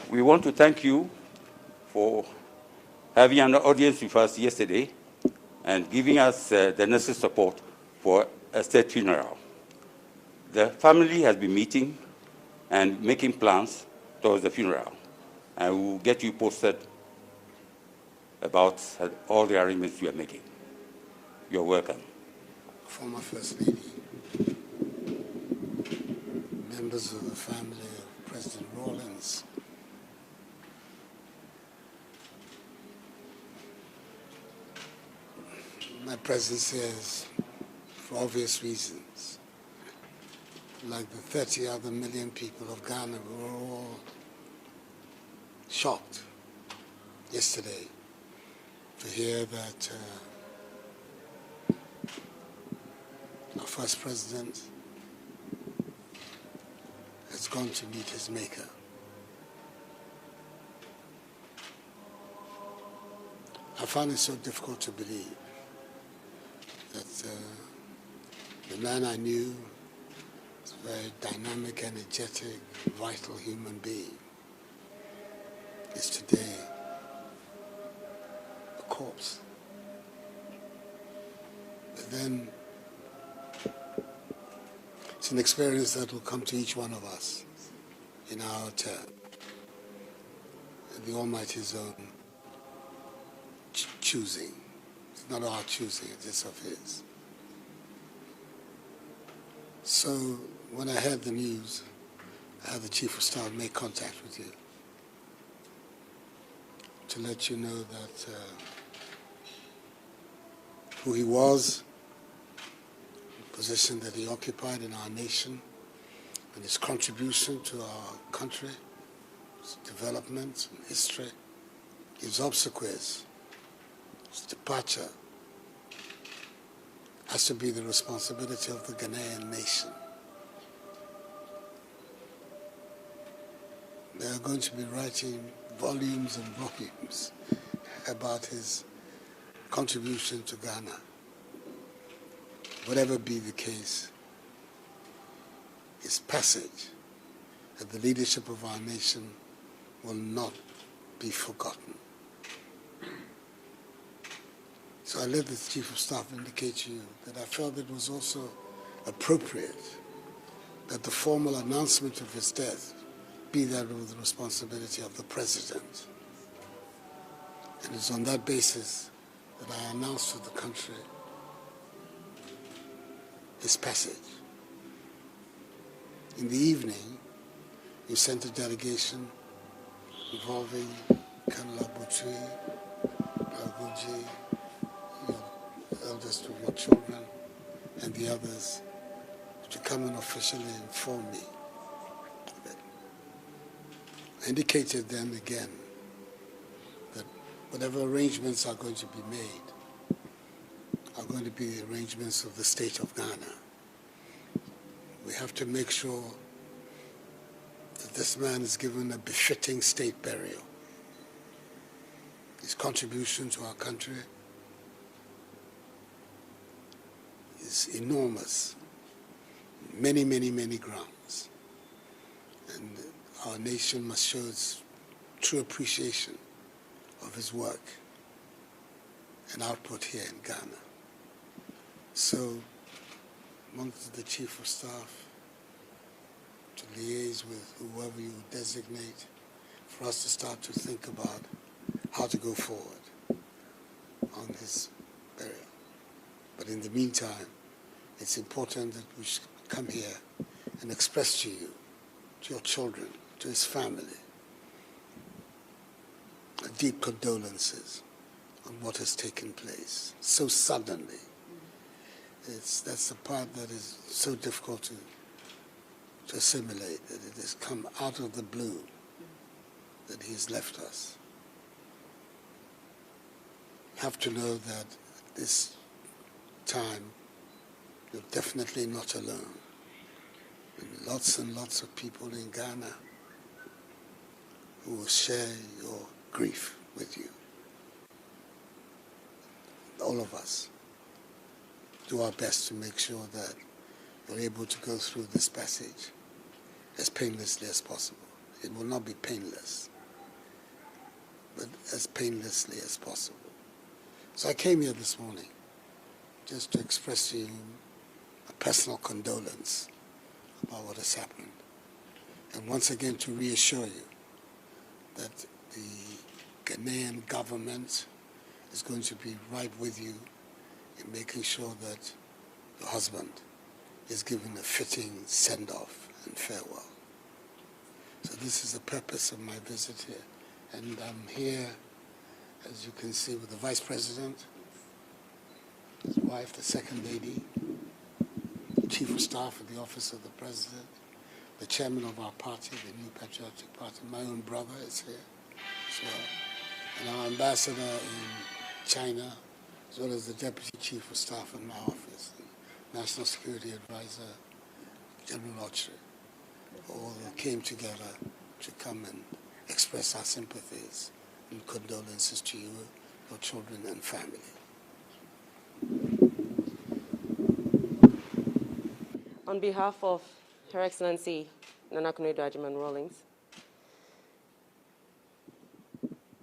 We want to thank you for having an audience with us yesterday and giving us the necessary support for a state funeral. The family has been meeting and making plans towards the funeral, and we will get you posted about all the arrangements we are making. You're welcome. Former First Lady, members of the family of President Rawlings, my presence here is for obvious reasons. Like the 30 other million people of Ghana, we were all shocked yesterday to hear that our first president has gone to meet his maker. I find it so difficult to believe that the man I knew was a very dynamic, energetic, vital human being is today a corpse. But then it's an experience that will come to each one of us in our turn. And the Almighty's own choosing. It's not our choosing, it is of His. So when I heard the news, I had the Chief of Staff make contact with you to let you know that who he was, the position that he occupied in our nation, and his contribution to our country, his development and history, his obsequies, his departure, has to be the responsibility of the Ghanaian nation. They are going to be writing volumes and volumes about his contribution to Ghana. Whatever be the case, his passage at the leadership of our nation will not be forgotten. So I let the Chief of Staff indicate to you that I felt it was also appropriate that the formal announcement of his death be that of the responsibility of the President. And it's on that basis that I announced to the country his passage. In the evening, you sent a delegation involving Colonel Abutui, Aguji, your eldest of your children, and the others to come and officially inform me of it. I indicated then again that whatever arrangements are going to be made are going to be the arrangements of the state of Ghana. We have to make sure that this man is given a befitting state burial. His contribution to our country is enormous, many, many, many grounds. And our nation must show its true appreciation of his work and output here in Ghana. So, amongst the Chief of Staff, to liaise with whoever you designate, for us to start to think about how to go forward on his burial. But in the meantime, it's important that we should come here and express to you, to your children, to his family, deep condolences on what has taken place so suddenly. That's the part that is so difficult to assimilate, that it has come out of the blue, that he's left us. You have to know that at this time, you're definitely not alone. And lots of people in Ghana who will share your grief with you. All of us do our best to make sure that you're able to go through this passage as painlessly as possible. It will not be painless. but as painlessly as possible. So I came here this morning just to express to you a personal condolence about what has happened, and once again to reassure you that the Ghanaian government is going to be right with you in making sure that your husband is given a fitting send-off and farewell. So this is the purpose of my visit here. And I'm here, as you can see, with the Vice President, his wife, the Second Lady, Chief of Staff of the Office of the President, the Chairman of our party, the New Patriotic Party, my own brother is here as well, and our Ambassador in China, as well as the Deputy Chief of Staff in my office, and National Security Advisor, General Autry, all came together to come and express our sympathies and condolences to you, your children and family. On behalf of Her Excellency Nana Konadu Rawlings,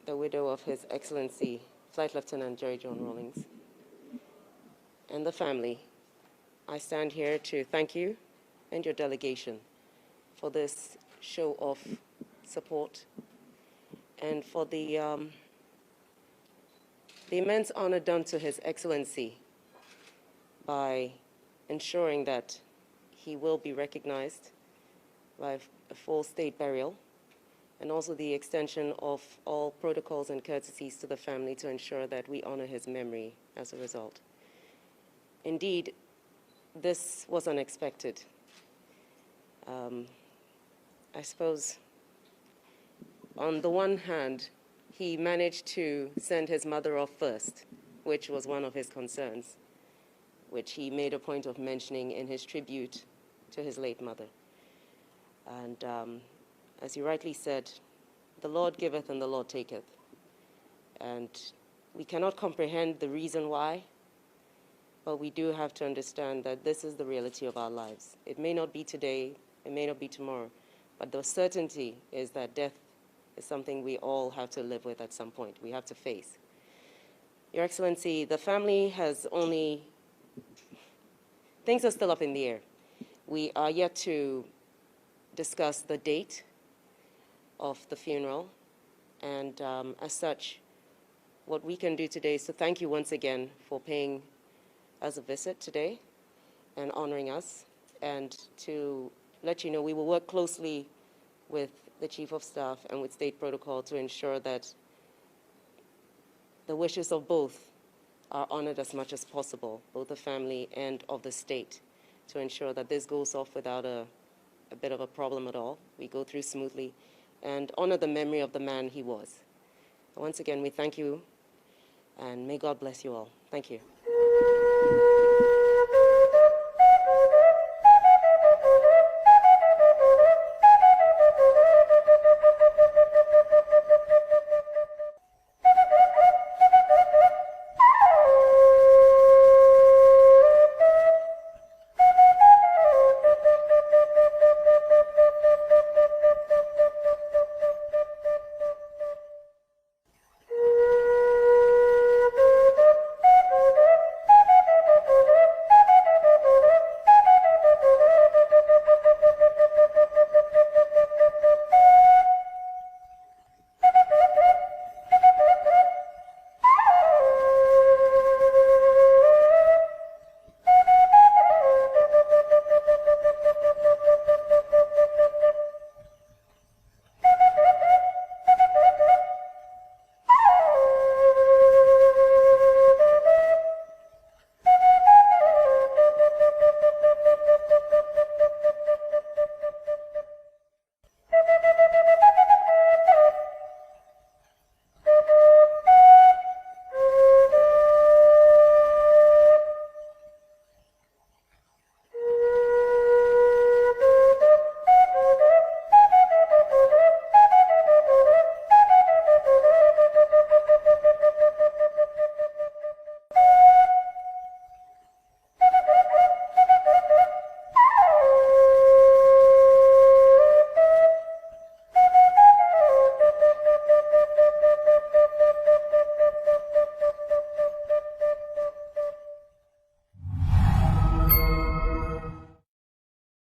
the widow of His Excellency Flight Lieutenant Jerry John Rawlings, and the family, I stand here to thank you and your delegation for this show of support and for the immense honor done to His Excellency by ensuring that he will be recognized by a full state burial, and also the extension of all protocols and courtesies to the family to ensure that we honor his memory as a result. Indeed, this was unexpected. I suppose, on the one hand, he managed to send his mother off first, which was one of his concerns, which he made a point of mentioning in his tribute to his late mother. And as you rightly said, the Lord giveth and the Lord taketh. And we cannot comprehend the reason why, but we do have to understand that this is the reality of our lives. It may not be today, it may not be tomorrow, but the certainty is that death is something we all have to live with at some point. We have to face. Your Excellency, the family has only, things are still up in the air. We are yet to discuss the date of the funeral, and as such, what we can do today is to thank you once again for paying us a visit today and honoring us, and to let you know we will work closely with the Chief of Staff and with State Protocol to ensure that the wishes of both are honored as much as possible, both the family and of the state, to ensure that this goes off without a bit of a problem at all. We go through smoothly and honor the memory of the man he was. Once again, we thank you, and may God bless you all. Thank you.